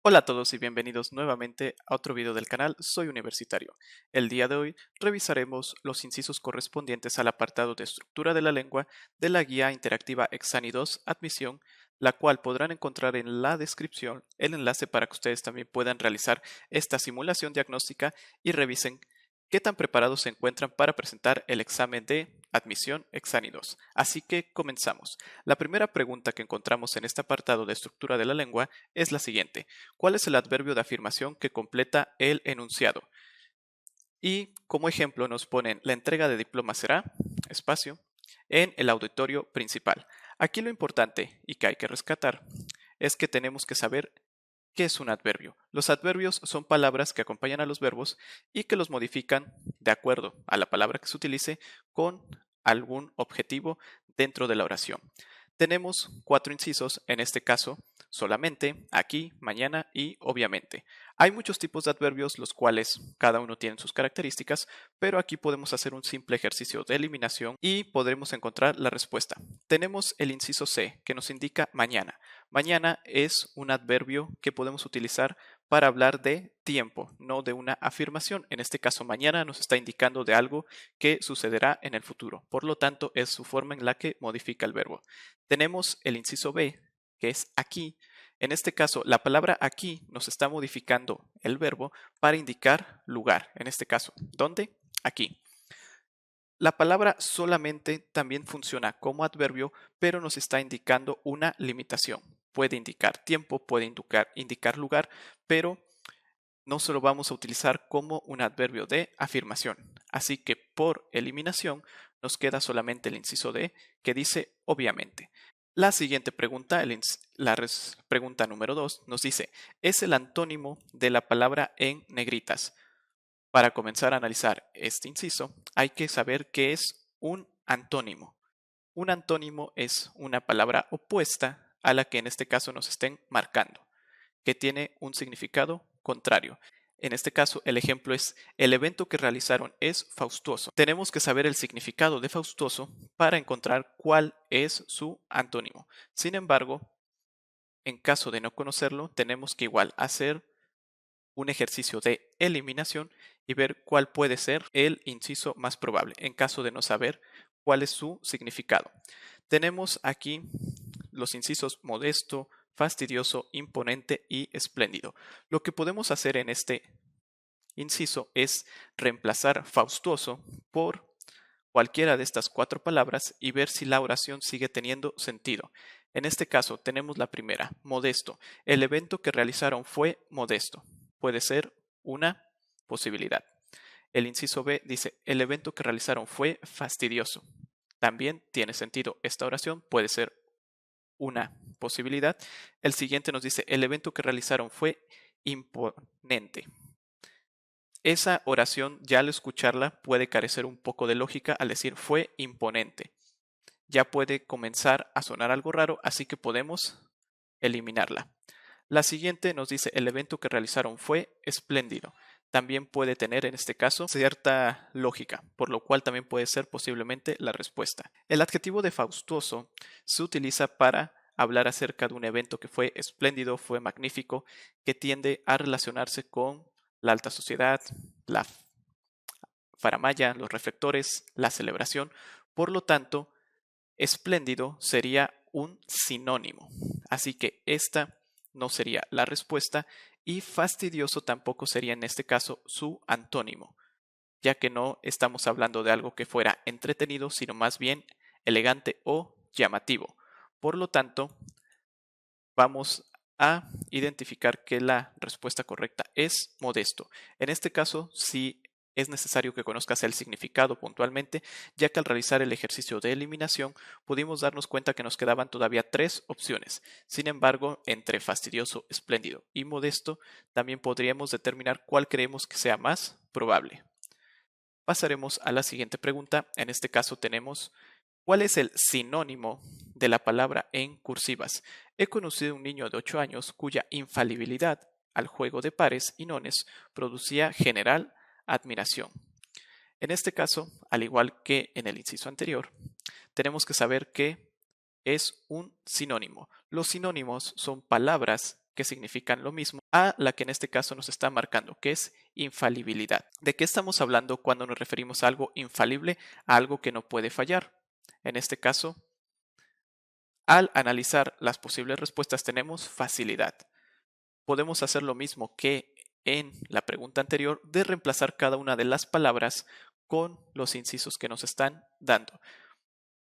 Hola a todos y bienvenidos nuevamente a otro video del canal Soy Universitario. El día de hoy revisaremos los incisos correspondientes al apartado de estructura de la lengua de la guía interactiva Exani 2 Admisión, la cual podrán encontrar en la descripción el enlace para que ustedes también puedan realizar esta simulación diagnóstica y revisen qué tan preparados se encuentran para presentar el examen de admisión Exani 2. Así que comenzamos. La primera pregunta que encontramos en este apartado de estructura de la lengua es la siguiente. ¿Cuál es el adverbio de afirmación que completa el enunciado? Y como ejemplo nos ponen la entrega de diploma será, espacio, en el auditorio principal. Aquí lo importante y que hay que rescatar es que tenemos que saber qué es un adverbio. Los adverbios son palabras que acompañan a los verbos y que los modifican de acuerdo a la palabra que se utilice con algún objetivo dentro de la oración. Tenemos 4 incisos, en este caso solamente, aquí, mañana y obviamente. Hay muchos tipos de adverbios, los cuales cada uno tiene sus características, pero aquí podemos hacer un simple ejercicio de eliminación y podremos encontrar la respuesta. Tenemos el inciso C, que nos indica mañana. Mañana es un adverbio que podemos utilizar para hablar de tiempo, no de una afirmación. En este caso, mañana nos está indicando de algo que sucederá en el futuro. Por lo tanto, es su forma en la que modifica el verbo. Tenemos el inciso B, que es aquí. En este caso, la palabra aquí nos está modificando el verbo para indicar lugar. En este caso, ¿dónde? Aquí. La palabra solamente también funciona como adverbio, pero nos está indicando una limitación. Puede indicar tiempo, puede indicar lugar, pero no se lo vamos a utilizar como un adverbio de afirmación. Así que por eliminación nos queda solamente el inciso D que dice obviamente. La siguiente pregunta, pregunta número 2, nos dice, es el antónimo de la palabra en negritas. Para comenzar a analizar este inciso, hay que saber qué es un antónimo. Un antónimo es una palabra opuesta a la que en este caso nos estén marcando, que tiene un significado contrario. En este caso, el ejemplo es, el evento que realizaron es faustuoso. Tenemos que saber el significado de faustuoso para encontrar cuál es su antónimo. Sin embargo, en caso de no conocerlo, tenemos que igual hacer un ejercicio de eliminación y ver cuál puede ser el inciso más probable en caso de no saber cuál es su significado. Tenemos aquí los incisos modesto, fastidioso, imponente y espléndido. Lo que podemos hacer en este inciso es reemplazar faustuoso por cualquiera de estas 4 palabras y ver si la oración sigue teniendo sentido. En este caso tenemos la primera, modesto. El evento que realizaron fue modesto. Puede ser una posibilidad. El inciso B dice, el evento que realizaron fue fastidioso. También tiene sentido. Esta oración puede ser una posibilidad. El siguiente nos dice, el evento que realizaron fue imponente. Esa oración, ya al escucharla, puede carecer un poco de lógica al decir fue imponente. Ya puede comenzar a sonar algo raro, así que podemos eliminarla. La siguiente nos dice el evento que realizaron fue espléndido. También puede tener en este caso cierta lógica, por lo cual también puede ser posiblemente la respuesta. El adjetivo de faustuoso se utiliza para hablar acerca de un evento que fue espléndido, fue magnífico, que tiende a relacionarse con la alta sociedad, la faramalla, los reflectores, la celebración. Por lo tanto, espléndido sería un sinónimo. Así que esta no sería la respuesta y fastidioso tampoco sería en este caso su antónimo, ya que no estamos hablando de algo que fuera entretenido, sino más bien elegante o llamativo. Por lo tanto, vamos a identificar que la respuesta correcta es modesto. En este caso, sí es necesario que conozcas el significado puntualmente, ya que al realizar el ejercicio de eliminación pudimos darnos cuenta que nos quedaban todavía 3 opciones. Sin embargo, entre fastidioso, espléndido y modesto, también podríamos determinar cuál creemos que sea más probable. Pasaremos a la siguiente pregunta. En este caso tenemos ¿cuál es el sinónimo de la palabra en cursivas? He conocido un niño de 8 años cuya infalibilidad al juego de pares y nones producía general admiración. En este caso, al igual que en el inciso anterior, tenemos que saber qué es un sinónimo. Los sinónimos son palabras que significan lo mismo, a la que en este caso nos está marcando, que es infalibilidad. ¿De qué estamos hablando cuando nos referimos a algo infalible, a algo que no puede fallar? En este caso, al analizar las posibles respuestas tenemos facilidad. Podemos hacer lo mismo que en la pregunta anterior de reemplazar cada una de las palabras con los incisos que nos están dando.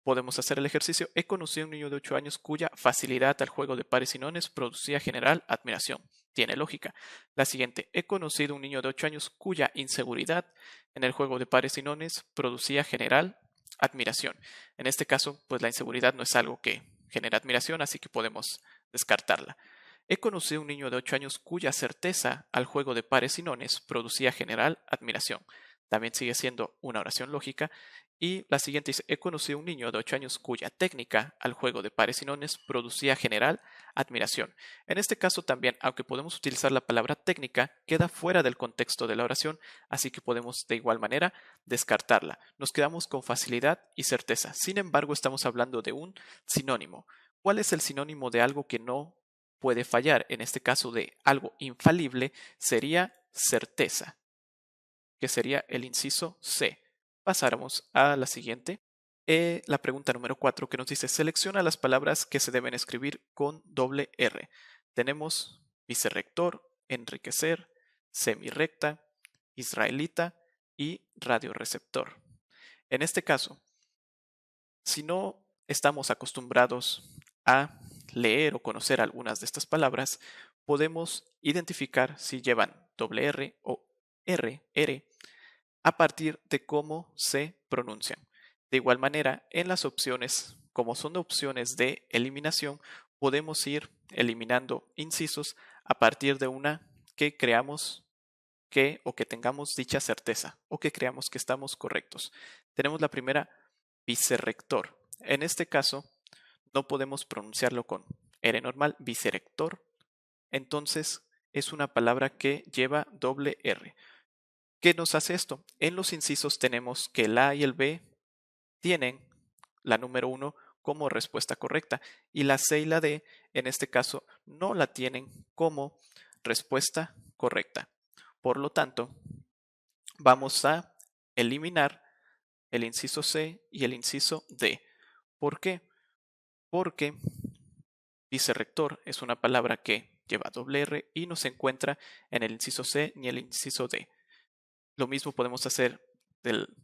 Podemos hacer el ejercicio. He conocido a un niño de 8 años cuya facilidad al juego de pares y nones producía general admiración. Tiene lógica. La siguiente. He conocido a un niño de 8 años cuya inseguridad en el juego de pares y nones producía general admiración. En este caso, pues la inseguridad no es algo que genera admiración, así que podemos descartarla. He conocido a un niño de 8 años cuya certeza al juego de pares y nones producía general admiración. También sigue siendo una oración lógica. Y la siguiente dice, he conocido a un niño de 8 años cuya técnica al juego de pares y nones producía general admiración. En este caso también, aunque podemos utilizar la palabra técnica, queda fuera del contexto de la oración, así que podemos de igual manera descartarla. Nos quedamos con facilidad y certeza. Sin embargo, estamos hablando de un sinónimo. ¿Cuál es el sinónimo de algo que no puede fallar? En este caso de algo infalible sería certeza, que sería el inciso C. Pasáramos a la siguiente. La pregunta número 4 que nos dice, selecciona las palabras que se deben escribir con doble R. Tenemos vicerrector, enriquecer, semirrecta, israelita y radioreceptor. En este caso, si no estamos acostumbrados a leer o conocer algunas de estas palabras, podemos identificar si llevan doble R o R a partir de cómo se pronuncian. De igual manera, en las opciones, como son opciones de eliminación, podemos ir eliminando incisos a partir de una que creamos que o que tengamos dicha certeza o que creamos que estamos correctos. Tenemos la primera, vicerrector. En este caso, no podemos pronunciarlo con R normal, vicerrector. Entonces, es una palabra que lleva doble R. ¿Qué nos hace esto? En los incisos tenemos que el A y el B tienen la número 1 como respuesta correcta y la C y la D en este caso no la tienen como respuesta correcta. Por lo tanto, vamos a eliminar el inciso C y el inciso D. ¿Por qué? Porque vicerrector es una palabra que lleva doble R y no se encuentra en el inciso C ni el inciso D. Lo mismo podemos hacer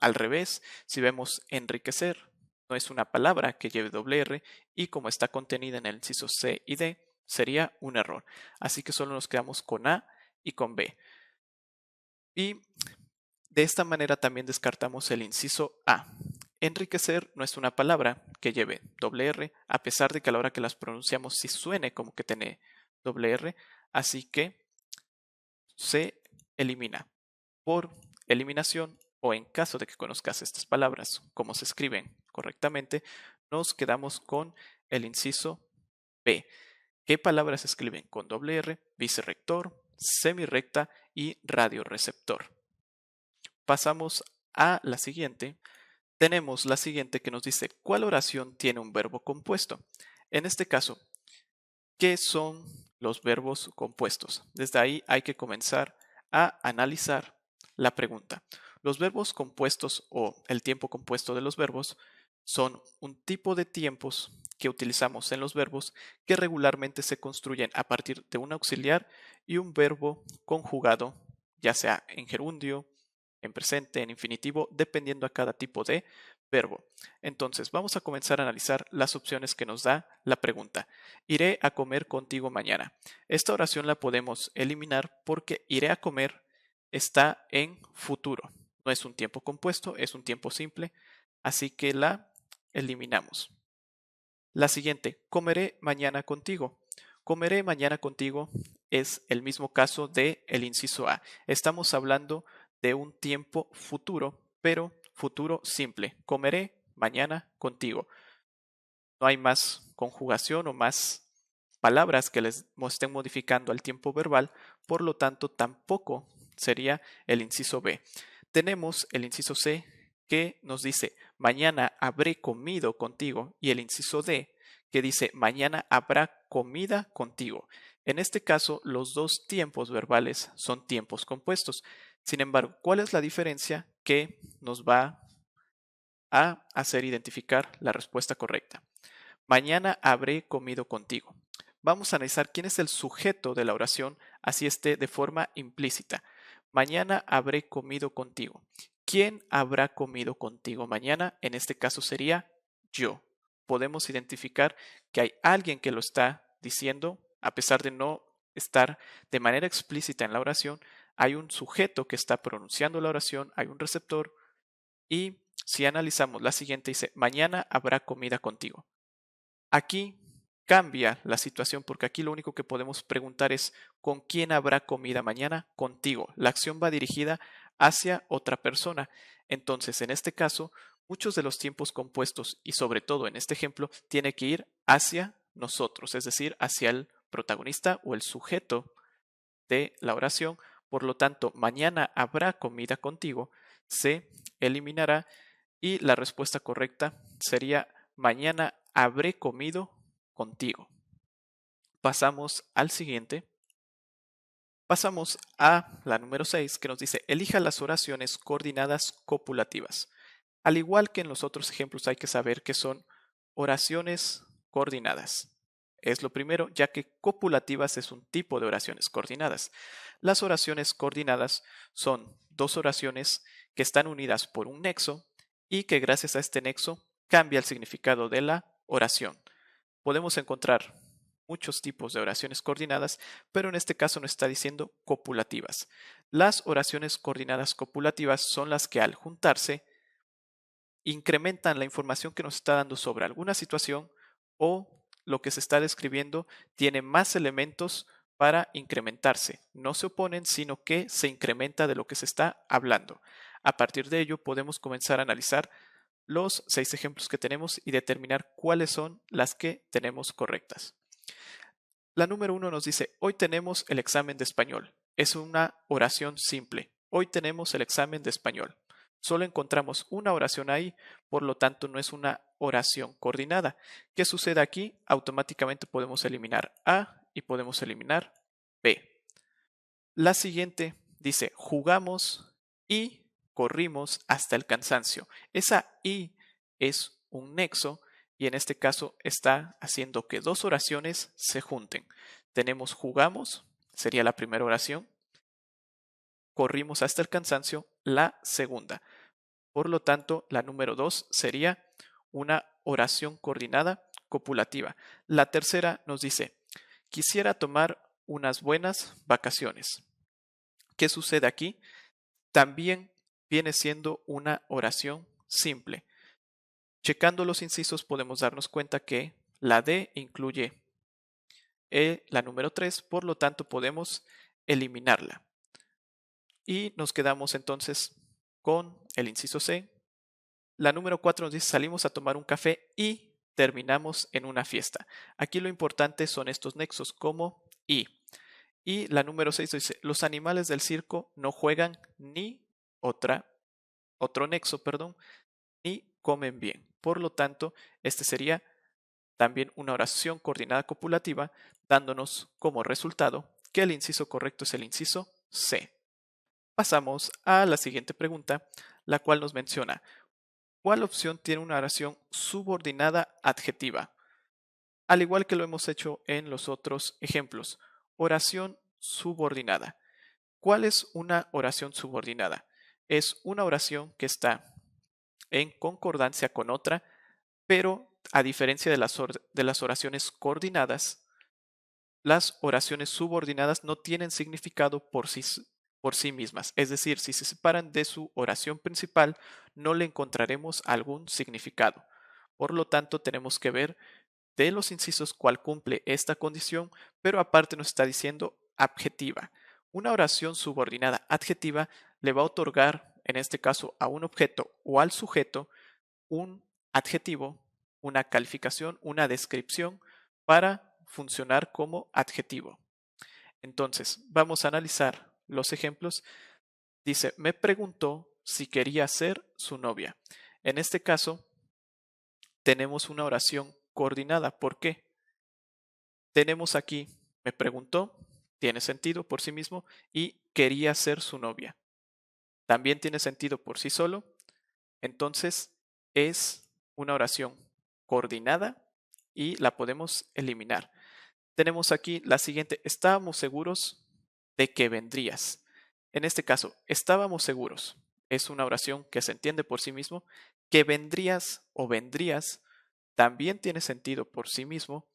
al revés. Si vemos enriquecer, no es una palabra que lleve doble R y como está contenida en el inciso C y D, sería un error. Así que solo nos quedamos con A y con B. Y de esta manera también descartamos el inciso A. Enriquecer no es una palabra que lleve doble R, a pesar de que a la hora que las pronunciamos sí suene como que tiene doble R, así que se elimina. Por eliminación o en caso de que conozcas estas palabras, como se escriben correctamente, nos quedamos con el inciso B. ¿Qué palabras se escriben con doble R? Vicerrector, semirrecta y radioreceptor. Pasamos a la siguiente. Tenemos la siguiente que nos dice ¿cuál oración tiene un verbo compuesto? En este caso, ¿qué son los verbos compuestos? Desde ahí hay que comenzar a analizar la pregunta. Los verbos compuestos o el tiempo compuesto de los verbos son un tipo de tiempos que utilizamos en los verbos que regularmente se construyen a partir de un auxiliar y un verbo conjugado, ya sea en gerundio, en presente, en infinitivo, dependiendo a cada tipo de verbo. Entonces, vamos a comenzar a analizar las opciones que nos da la pregunta. Iré a comer contigo mañana. Esta oración la podemos eliminar porque iré a comer está en futuro. No es un tiempo compuesto, es un tiempo simple, así que la eliminamos. La siguiente, comeré mañana contigo. Comeré mañana contigo es el mismo caso de el inciso A. Estamos hablando de un tiempo futuro, pero futuro simple. Comeré mañana contigo. No hay más conjugación o más palabras que les estén modificando al tiempo verbal, por lo tanto tampoco sería el inciso B. Tenemos el inciso C que nos dice mañana habré comido contigo y el inciso D que dice mañana habrá comida contigo. En este caso, los dos tiempos verbales son tiempos compuestos. Sin embargo, ¿cuál es la diferencia que nos va a hacer identificar la respuesta correcta? Mañana habré comido contigo. Vamos a analizar quién es el sujeto de la oración, así esté de forma implícita. Mañana habré comido contigo. ¿Quién habrá comido contigo mañana? En este caso sería yo. Podemos identificar que hay alguien que lo está diciendo, a pesar de no estar de manera explícita en la oración, hay un sujeto que está pronunciando la oración, hay un receptor, y si analizamos la siguiente, dice, mañana habrá comida contigo. Aquí cambia la situación porque aquí lo único que podemos preguntar es ¿con quién habrá comida mañana? Contigo. La acción va dirigida hacia otra persona. Entonces, en este caso, muchos de los tiempos compuestos y sobre todo en este ejemplo, tiene que ir hacia nosotros, es decir, hacia el protagonista o el sujeto de la oración. Por lo tanto, mañana habrá comida contigo, se eliminará y la respuesta correcta sería mañana habré comido contigo. Pasamos al siguiente. Pasamos a la número 6 que nos dice elija las oraciones coordinadas copulativas. Al igual que en los otros ejemplos hay que saber que son oraciones coordinadas. Es lo primero, ya que copulativas es un tipo de oraciones coordinadas. Las oraciones coordinadas son dos oraciones que están unidas por un nexo y que gracias a este nexo cambia el significado de la oración. Podemos encontrar muchos tipos de oraciones coordinadas, pero en este caso nos está diciendo copulativas. Las oraciones coordinadas copulativas son las que al juntarse incrementan la información que nos está dando sobre alguna situación o lo que se está describiendo tiene más elementos para incrementarse. No se oponen, sino que se incrementa de lo que se está hablando. A partir de ello podemos comenzar a analizar los 6 ejemplos que tenemos y determinar cuáles son las que tenemos correctas. La número 1 nos dice, hoy tenemos el examen de español. Es una oración simple. Hoy tenemos el examen de español. Solo encontramos una oración ahí, por lo tanto no es una oración coordinada. ¿Qué sucede aquí? Automáticamente podemos eliminar A y podemos eliminar B. La siguiente dice, jugamos y corrimos hasta el cansancio. Esa y es un nexo y en este caso está haciendo que dos oraciones se junten. Tenemos jugamos, sería la primera oración, corrimos hasta el cansancio, la segunda. Por lo tanto, la número 2 sería una oración coordinada copulativa. La tercera nos dice, quisiera tomar unas buenas vacaciones. ¿Qué sucede aquí? También viene siendo una oración simple. Checando los incisos podemos darnos cuenta que la D incluye la número 3, por lo tanto podemos eliminarla. Y nos quedamos entonces con el inciso C. La número 4 nos dice salimos a tomar un café y terminamos en una fiesta. Aquí lo importante son estos nexos como y. Y la número 6 dice los animales del circo no juegan ni otro nexo, perdón, ni comen bien. Por lo tanto, este sería también una oración coordinada copulativa, dándonos como resultado que el inciso correcto es el inciso C. Pasamos a la siguiente pregunta, la cual nos menciona, ¿cuál opción tiene una oración subordinada adjetiva? Al igual que lo hemos hecho en los otros ejemplos, oración subordinada. ¿Cuál es una oración subordinada? Es una oración que está en concordancia con otra, pero a diferencia de las oraciones coordinadas, las oraciones subordinadas no tienen significado por sí mismas. Es decir, si se separan de su oración principal, no le encontraremos algún significado. Por lo tanto, tenemos que ver de los incisos cuál cumple esta condición, pero aparte nos está diciendo adjetiva. Una oración subordinada adjetiva le va a otorgar, en este caso, a un objeto o al sujeto, un adjetivo, una calificación, una descripción para funcionar como adjetivo. Entonces, vamos a analizar los ejemplos. Dice, me preguntó si quería ser su novia. En este caso, tenemos una oración coordinada. ¿Por qué? Tenemos aquí Me preguntó, tiene sentido por sí mismo, y quería ser su novia. También tiene sentido por sí solo, entonces es una oración coordinada y la podemos eliminar. Tenemos aquí la siguiente, estábamos seguros de que vendrías. En este caso, estábamos seguros. Es una oración que se entiende por sí mismo. Que vendrías o vendrías también tiene sentido por sí mismo,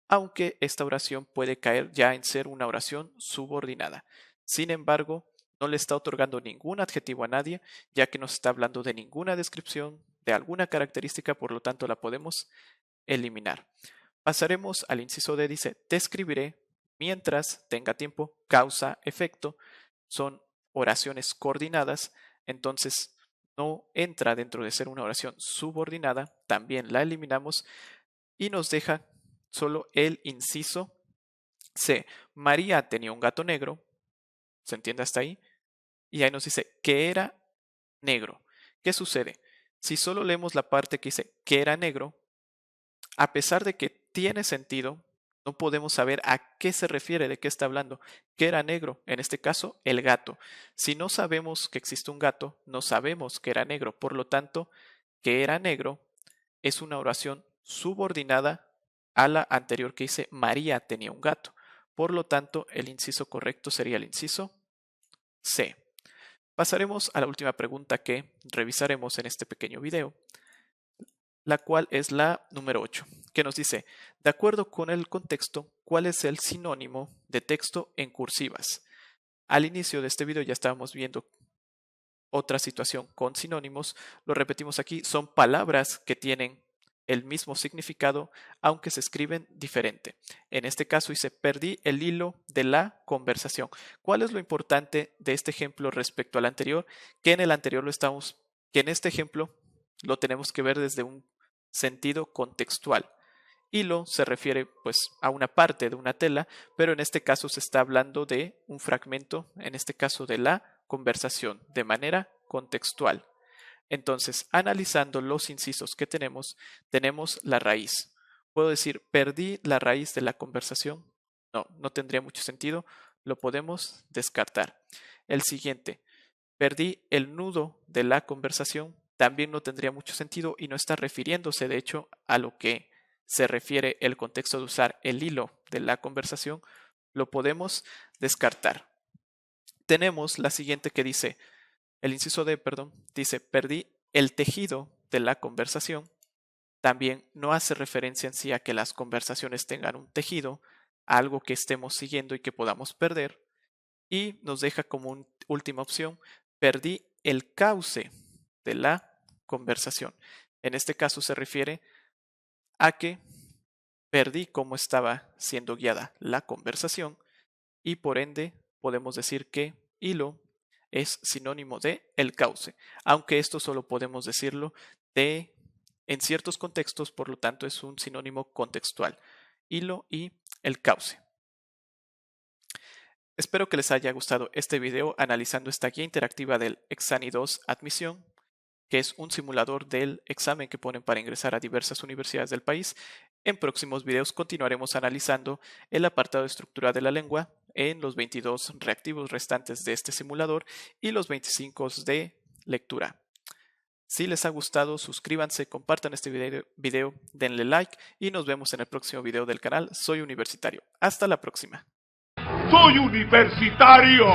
aunque esta oración puede caer ya en ser una oración subordinada. Sin embargo, no le está otorgando ningún adjetivo a nadie, ya que no se está hablando de ninguna descripción, de alguna característica, por lo tanto la podemos eliminar. Pasaremos al inciso D, dice, te escribiré mientras tenga tiempo, causa, efecto, son oraciones coordinadas, entonces no entra dentro de ser una oración subordinada, también la eliminamos y nos deja solo el inciso C. María tenía un gato negro, ¿se entiende hasta ahí? Y ahí nos dice que era negro. ¿Qué sucede? Si solo leemos la parte que dice que era negro, a pesar de que tiene sentido, no podemos saber a qué se refiere, de qué está hablando. ¿Qué era negro? En este caso, el gato. Si no sabemos que existe un gato, no sabemos que era negro. Por lo tanto, que era negro es una oración subordinada a la anterior que dice María tenía un gato. Por lo tanto, el inciso correcto sería el inciso C. Pasaremos a la última pregunta que revisaremos en este pequeño video, la cual es la número 8, que nos dice, de acuerdo con el contexto, ¿cuál es el sinónimo de texto en cursivas? Al inicio de este video ya estábamos viendo otra situación con sinónimos, lo repetimos aquí, son palabras que tienen el mismo significado, aunque se escriben diferente. En este caso dice, perdí el hilo de la conversación. ¿Cuál es lo importante de este ejemplo respecto al anterior? Que en el anterior que en este ejemplo lo tenemos que ver desde un sentido contextual. Hilo se refiere pues a una parte de una tela, pero en este caso se está hablando de un fragmento, en este caso de la conversación, de manera contextual. Entonces, analizando los incisos que tenemos la raíz. ¿Puedo decir, perdí la raíz de la conversación? No, no tendría mucho sentido, lo podemos descartar. El siguiente, perdí el nudo de la conversación, también no tendría mucho sentido y no está refiriéndose, de hecho, a lo que se refiere el contexto de usar el hilo de la conversación, lo podemos descartar. Tenemos la siguiente que dice, el inciso D, perdón, dice, perdí el tejido de la conversación. También no hace referencia en sí a que las conversaciones tengan un tejido, algo que estemos siguiendo y que podamos perder. Y nos deja como última opción, perdí el cauce de la conversación. En este caso se refiere a que perdí cómo estaba siendo guiada la conversación y por ende podemos decir que hilo es sinónimo de el cauce, aunque esto solo podemos decirlo en ciertos contextos, por lo tanto es un sinónimo contextual, hilo y el cauce. Espero que les haya gustado este video analizando esta guía interactiva del Exani 2 Admisión, que es un simulador del examen que ponen para ingresar a diversas universidades del país. En próximos videos continuaremos analizando el apartado de estructura de la lengua en los 22 reactivos restantes de este simulador y los 25 de lectura. Si les ha gustado, suscríbanse, compartan este video, denle like y nos vemos en el próximo video del canal Soy Universitario. Hasta la próxima. ¡Soy universitario!